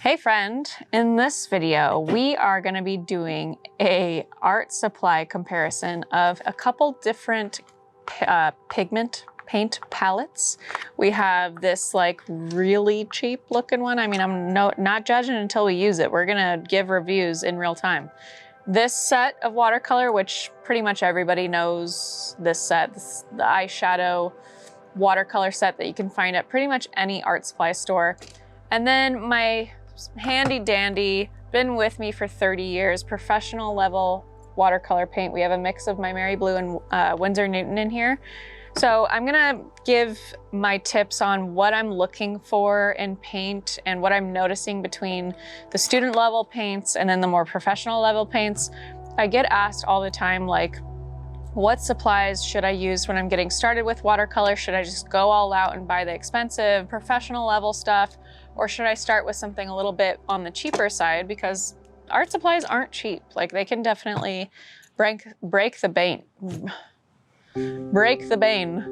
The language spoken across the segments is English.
Hey friend, in this video, we are gonna be doing a art supply comparison of a couple different pigment paint palettes. We have this like really cheap looking one. I mean, I'm not judging until we use it. We're gonna give reviews in real time. This set of watercolor, which pretty much everybody knows this set, the eyeshadow watercolor set that you can find at pretty much any art supply store. And then my handy dandy, been with me for 30 years, professional level watercolor paint. We have a mix of my Mary Blue and Winsor Newton in here. So I'm gonna give my tips on what I'm looking for in paint and what I'm noticing between the student level paints and then the more professional level paints. I get asked all the time, like, what supplies should I use when I'm getting started with watercolor? Should I just go all out and buy the expensive professional level stuff? Or should I start with something a little bit on the cheaper side? Because art supplies aren't cheap. Like, they can definitely break the bank. Break the bank.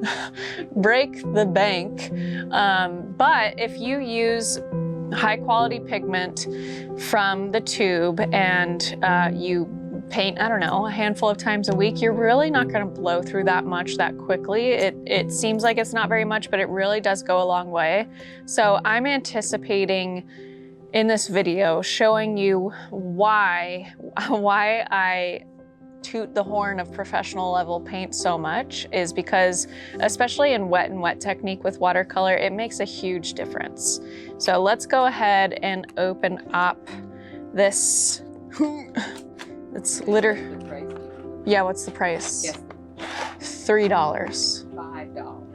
But if you use high quality pigment from the tube and you paint, I don't know, a handful of times a week, you're really not gonna blow through that much that quickly. It seems like it's not very much, but it really does go a long way. So I'm anticipating in this video showing you why I toot the horn of professional level paint so much is because, especially in wet and wet technique with watercolor, it makes a huge difference. So let's go ahead and open up this. It's yeah, what's the price? Yes. $3.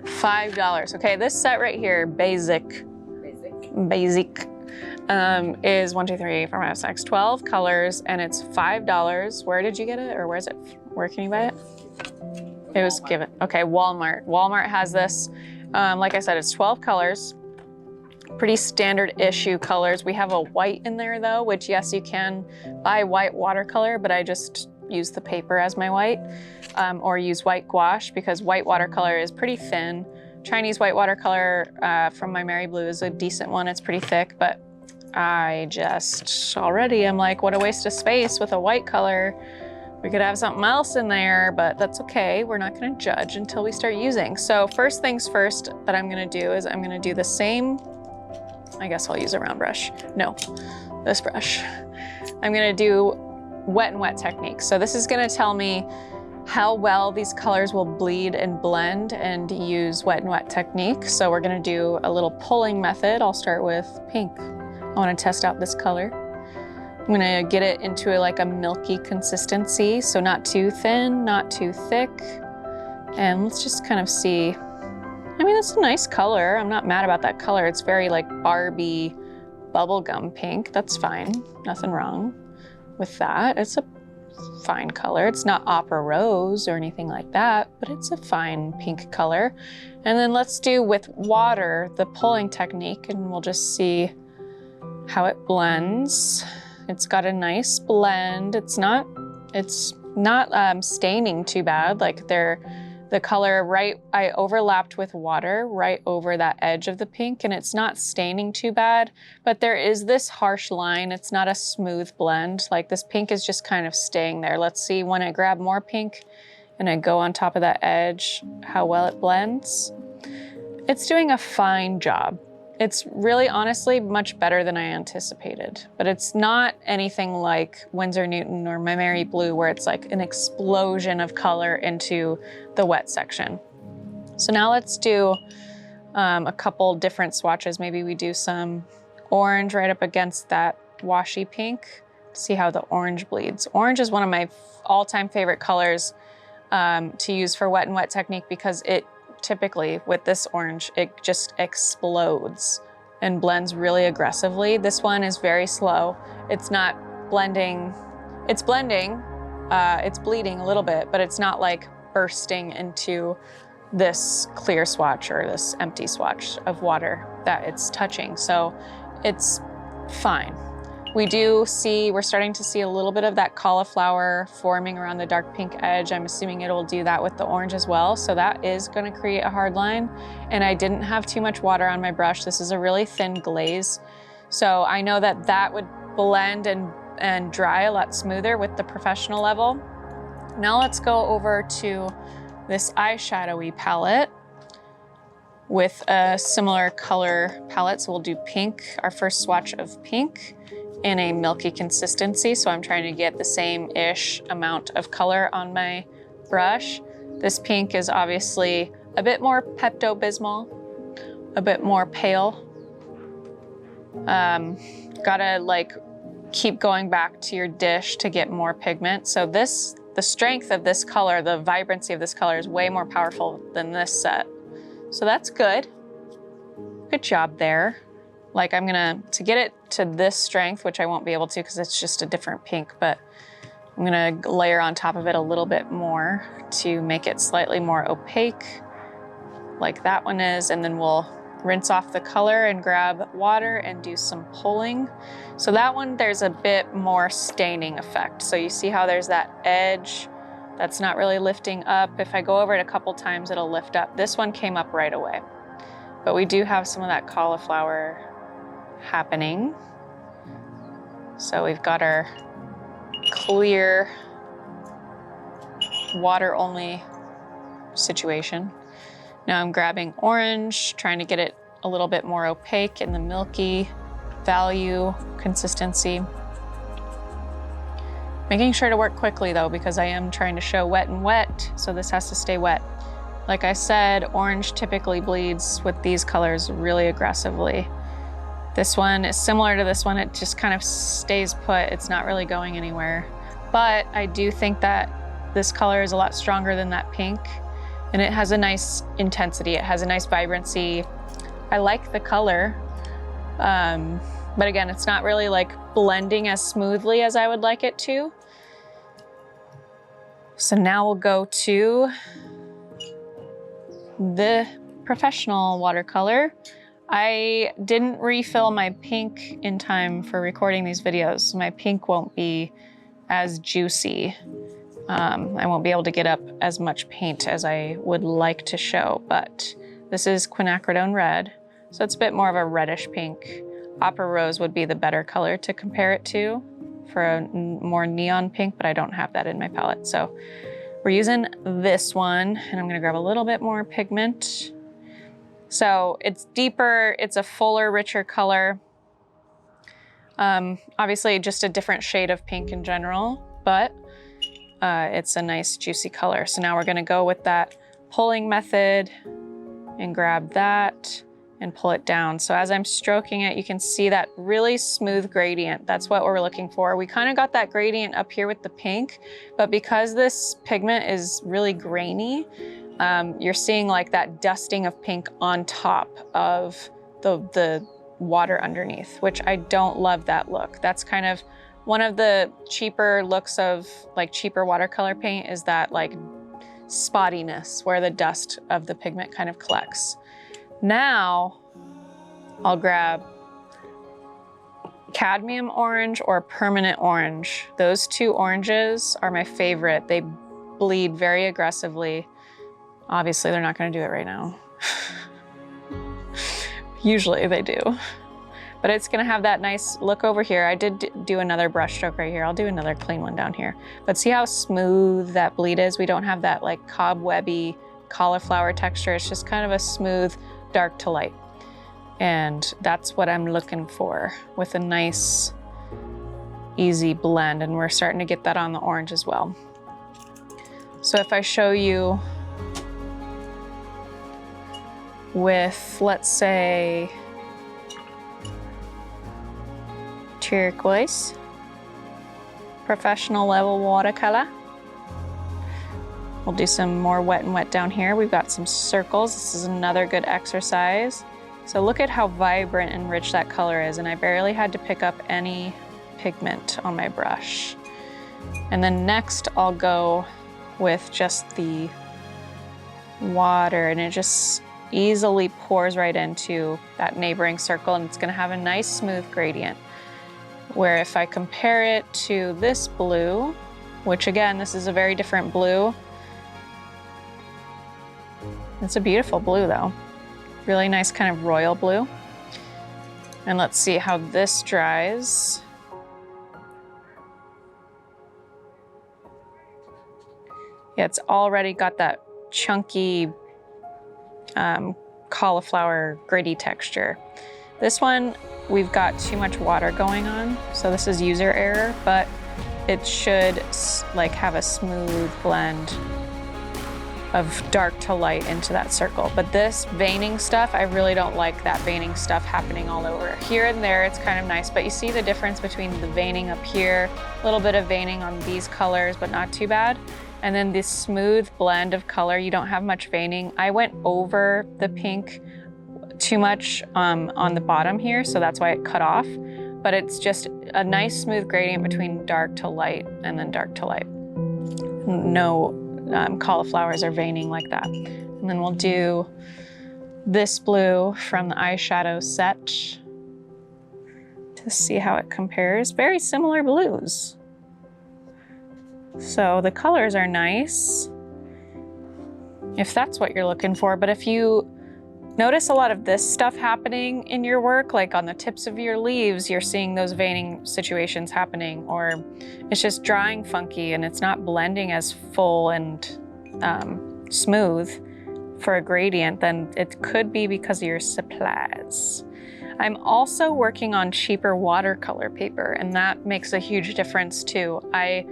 $5. Okay, this set right here, basic, is 1, 2, 3, 4, 5, 6, 12 colors, and it's $5. Where did you get it, or where is it? Where can you buy it? It was given. Okay, Walmart. Walmart has this. Like I said, it's 12 colors. Pretty standard issue colors. We have a white in there though, which yes, you can buy white watercolor, but I just use the paper as my white, or use white gouache because white watercolor is pretty thin. Chinese white watercolor from my Mary Blue is a decent one. It's pretty thick, but I just already am like, what a waste of space with a white color. We could have something else in there, but that's okay. We're not gonna judge until we start using. So first things first that I'm gonna do is I'm gonna do the same, I guess I'll use a round brush. No, this brush. I'm gonna do wet and wet technique. So this is gonna tell me how well these colors will bleed and blend and use wet and wet technique. So we're gonna do a little pulling method. I'll start with pink. I wanna test out this color. I'm gonna get it into like a milky consistency. So not too thin, not too thick. And let's just kind of see. I mean, it's a nice color. I'm not mad about that color. It's very like Barbie bubblegum pink. That's fine. Nothing wrong with that. It's a fine color. It's not opera rose or anything like that, but it's a fine pink color. And then let's do with water, the pulling technique, and we'll just see how it blends. It's got a nice blend. It's not staining too bad. Like the color I overlapped with water right over that edge of the pink, and it's not staining too bad, but there is this harsh line. It's not a smooth blend. Like this pink is just kind of staying there. Let's see when I grab more pink and I go on top of that edge, how well it blends. It's doing a fine job. It's really honestly much better than I anticipated, but it's not anything like Winsor Newton or my Mary Blue where it's like an explosion of color into the wet section. So now let's do a couple different swatches. Maybe we do some orange right up against that washy pink. See how the orange bleeds. Orange is one of my all-time favorite colors to use for wet and wet technique because it typically with this orange, it just explodes and blends really aggressively. This one is very slow. It's not blending, it's blending, it's bleeding a little bit, but it's not like bursting into this clear swatch or this empty swatch of water that it's touching. So it's fine. We're starting to see a little bit of that cauliflower forming around the dark pink edge. I'm assuming it'll do that with the orange as well. So that is gonna create a hard line. And I didn't have too much water on my brush. This is a really thin glaze. So I know that that would blend and dry a lot smoother with the professional level. Now let's go over to this eyeshadowy palette with a similar color palette. So we'll do pink, our first swatch of pink in a milky consistency. So I'm trying to get the same-ish amount of color on my brush. This pink is obviously a bit more Pepto-Bismol, a bit more pale. Gotta like keep going back to your dish to get more pigment. So the strength of this color, the vibrancy of this color is way more powerful than this set. So that's good. Good job there. Like to get it to this strength, which I won't be able to because it's just a different pink, but I'm gonna layer on top of it a little bit more to make it slightly more opaque, like that one is, and then we'll rinse off the color and grab water and do some pulling. So that one, there's a bit more staining effect. So you see how there's that edge that's not really lifting up. If I go over it a couple times, it'll lift up. This one came up right away. But we do have some of that cauliflower happening. So we've got our clear water only situation. Now I'm grabbing orange, trying to get it a little bit more opaque in the milky value consistency. Making sure to work quickly though, because I am trying to show wet and wet, so this has to stay wet. Like I said, orange typically bleeds with these colors really aggressively. This one is similar to this one, it just kind of stays put, it's not really going anywhere. But I do think that this color is a lot stronger than that pink, and it has a nice intensity, it has a nice vibrancy. I like the color, but again, it's not really like blending as smoothly as I would like it to. So now we'll go to the professional watercolor. I didn't refill my pink in time for recording these videos, so my pink won't be as juicy. I won't be able to get up as much paint as I would like to show, but this is quinacridone red, so it's a bit more of a reddish pink. Opera rose would be the better color to compare it to for a more neon pink, but I don't have that in my palette. So we're using this one, and I'm gonna grab a little bit more pigment. So it's deeper, it's a fuller, richer color. Obviously just a different shade of pink in general, but it's a nice juicy color. So now we're gonna go with that pulling method and grab that and pull it down. So as I'm stroking it, you can see that really smooth gradient. That's what we're looking for. We kind of got that gradient up here with the pink, but because this pigment is really grainy, you're seeing like that dusting of pink on top of the water underneath, which I don't love that look. That's kind of one of the cheaper looks of like cheaper watercolor paint, is that like spottiness where the dust of the pigment kind of collects. Now I'll grab cadmium orange or permanent orange. Those two oranges are my favorite. They bleed very aggressively. Obviously they're not going to do it right now. Usually they do. But it's gonna have that nice look over here. I did do another brush stroke right here. I'll do another clean one down here. But see how smooth that bleed is? We don't have that like cobwebby cauliflower texture. It's just kind of a smooth dark to light. And that's what I'm looking for with a nice, easy blend. And we're starting to get that on the orange as well. So if I show you with, let's say, turquoise, professional level watercolor. We'll do some more wet and wet down here. We've got some circles. This is another good exercise. So look at how vibrant and rich that color is, and I barely had to pick up any pigment on my brush. And then next I'll go with just the water, and it just easily pours right into that neighboring circle, and it's gonna have a nice smooth gradient. Where if I compare it to this blue, which again, this is a very different blue. It's a beautiful blue though. Really nice kind of royal blue. And let's see how this dries. Yeah, it's already got that chunky cauliflower gritty texture. This one, we've got too much water going on, so this is user error, but it should like have a smooth blend of dark to light into that circle. But this veining stuff, I really don't like that veining stuff happening all over. Here and there, it's kind of nice, but you see the difference between the veining up here, a little bit of veining on these colors, but not too bad. And then this smooth blend of color, you don't have much veining. I went over the pink too much on the bottom here, so that's why it cut off. But it's just a nice smooth gradient between dark to light and then dark to light. No cauliflowers or veining like that. And then we'll do this blue from the eyeshadow set to see how it compares. Very similar blues. So the colors are nice, if that's what you're looking for. But if you notice a lot of this stuff happening in your work, like on the tips of your leaves, you're seeing those veining situations happening, or it's just drying funky and it's not blending as full and smooth for a gradient, then it could be because of your supplies. I'm also working on cheaper watercolor paper, and that makes a huge difference too. I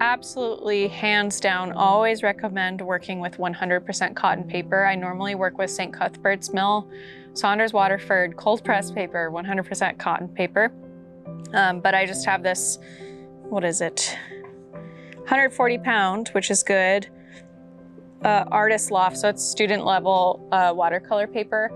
absolutely, hands down, always recommend working with 100% cotton paper. I normally work with St. Cuthbert's Mill, Saunders Waterford, cold press paper, 100% cotton paper. But I just have this, what is it? 140 pound, which is good. Artist Loft, so it's student level watercolor paper.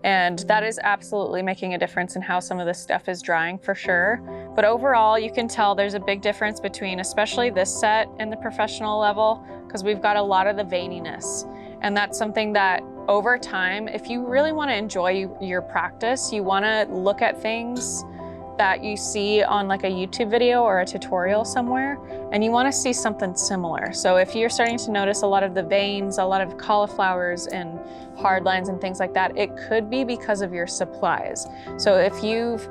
And that is absolutely making a difference in how some of this stuff is drying for sure. But overall, you can tell there's a big difference between especially this set and the professional level, because we've got a lot of the veininess. And that's something that over time, if you really want to enjoy your practice, you want to look at things that you see on like a YouTube video or a tutorial somewhere, and you want to see something similar. So if you're starting to notice a lot of the veins, a lot of cauliflowers and hard lines and things like that, it could be because of your supplies. So if you've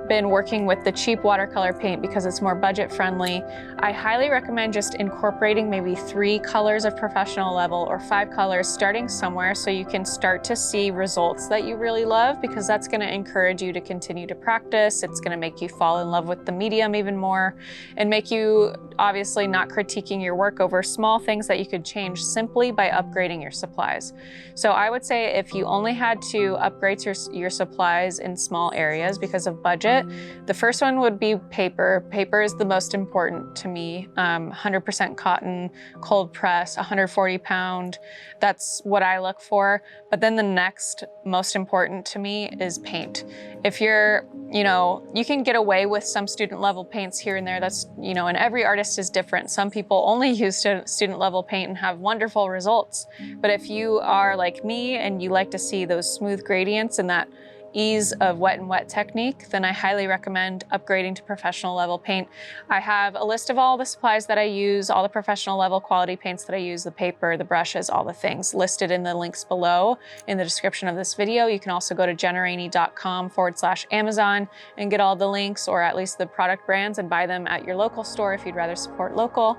been working with the cheap watercolor paint because it's more budget friendly, I highly recommend just incorporating maybe 3 colors of professional level or 5 colors, starting somewhere so you can start to see results that you really love, because that's going to encourage you to continue to practice. It's going to make you fall in love with the medium even more, and make you obviously not critiquing your work over small things that you could change simply by upgrading your supplies. So I would say if you only had to upgrade your supplies in small areas because of budget, the first one would be paper. Paper is the most important to me. 100% cotton, cold press, 140 pound. That's what I look for. But then the next most important to me is paint. If you're, you can get away with some student level paints here and there. That's, and every artist is different. Some people only use student level paint and have wonderful results. But if you are like me and you like to see those smooth gradients and that ease of wet and wet technique, then I highly recommend upgrading to professional level paint. I have a list of all the supplies that I use, all the professional level quality paints that I use, the paper, the brushes, all the things listed in the links below in the description of this video. You can also go to jennarainey.com/Amazon and get all the links, or at least the product brands, and buy them at your local store if you'd rather support local.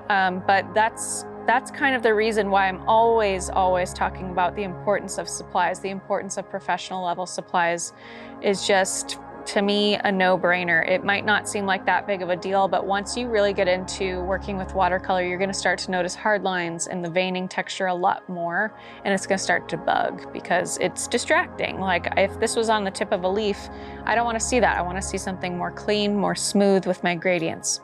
But that's kind of the reason why I'm always talking about the importance of supplies. The importance of professional level supplies is just, to me, a no-brainer. It might not seem like that big of a deal, but once you really get into working with watercolor, you're gonna start to notice hard lines and the veining texture a lot more, and it's gonna start to bug because it's distracting. Like if this was on the tip of a leaf, I don't wanna see that. I wanna see something more clean, more smooth with my gradients.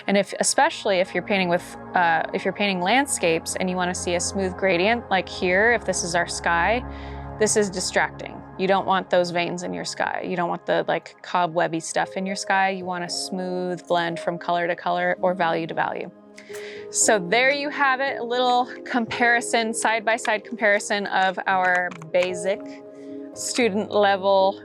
And especially if you're painting landscapes and you wanna see a smooth gradient, like here, if this is our sky, this is distracting. You don't want those veins in your sky. You don't want the like cobwebby stuff in your sky. You want a smooth blend from color to color or value to value. So there you have it, a little comparison, side-by-side comparison of our basic student level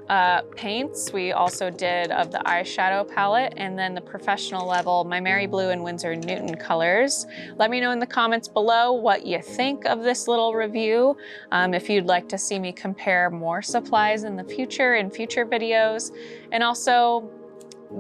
paints. We also did of the eyeshadow palette, and then the professional level, my Mary Blue and Winsor Newton colors. Let me know in the comments below what you think of this little review. If you'd like to see me compare more supplies in the future, in future videos, and also,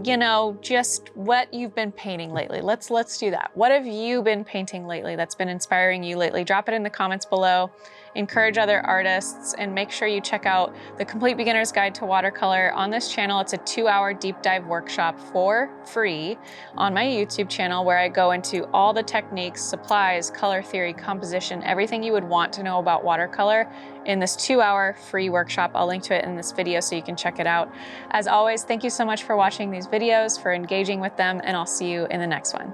you know, just what you've been painting lately. Let's do that. What have you been painting lately that's been inspiring you lately? Drop it in the comments below. Encourage other artists, and make sure you check out the Complete Beginner's Guide to Watercolor on this channel. It's a 2-hour deep dive workshop for free on my YouTube channel, where I go into all the techniques, supplies, color theory, composition, everything you would want to know about watercolor in this 2-hour free workshop. I'll link to it in this video so you can check it out. As always, thank you so much for watching these videos, for engaging with them, and I'll see you in the next one.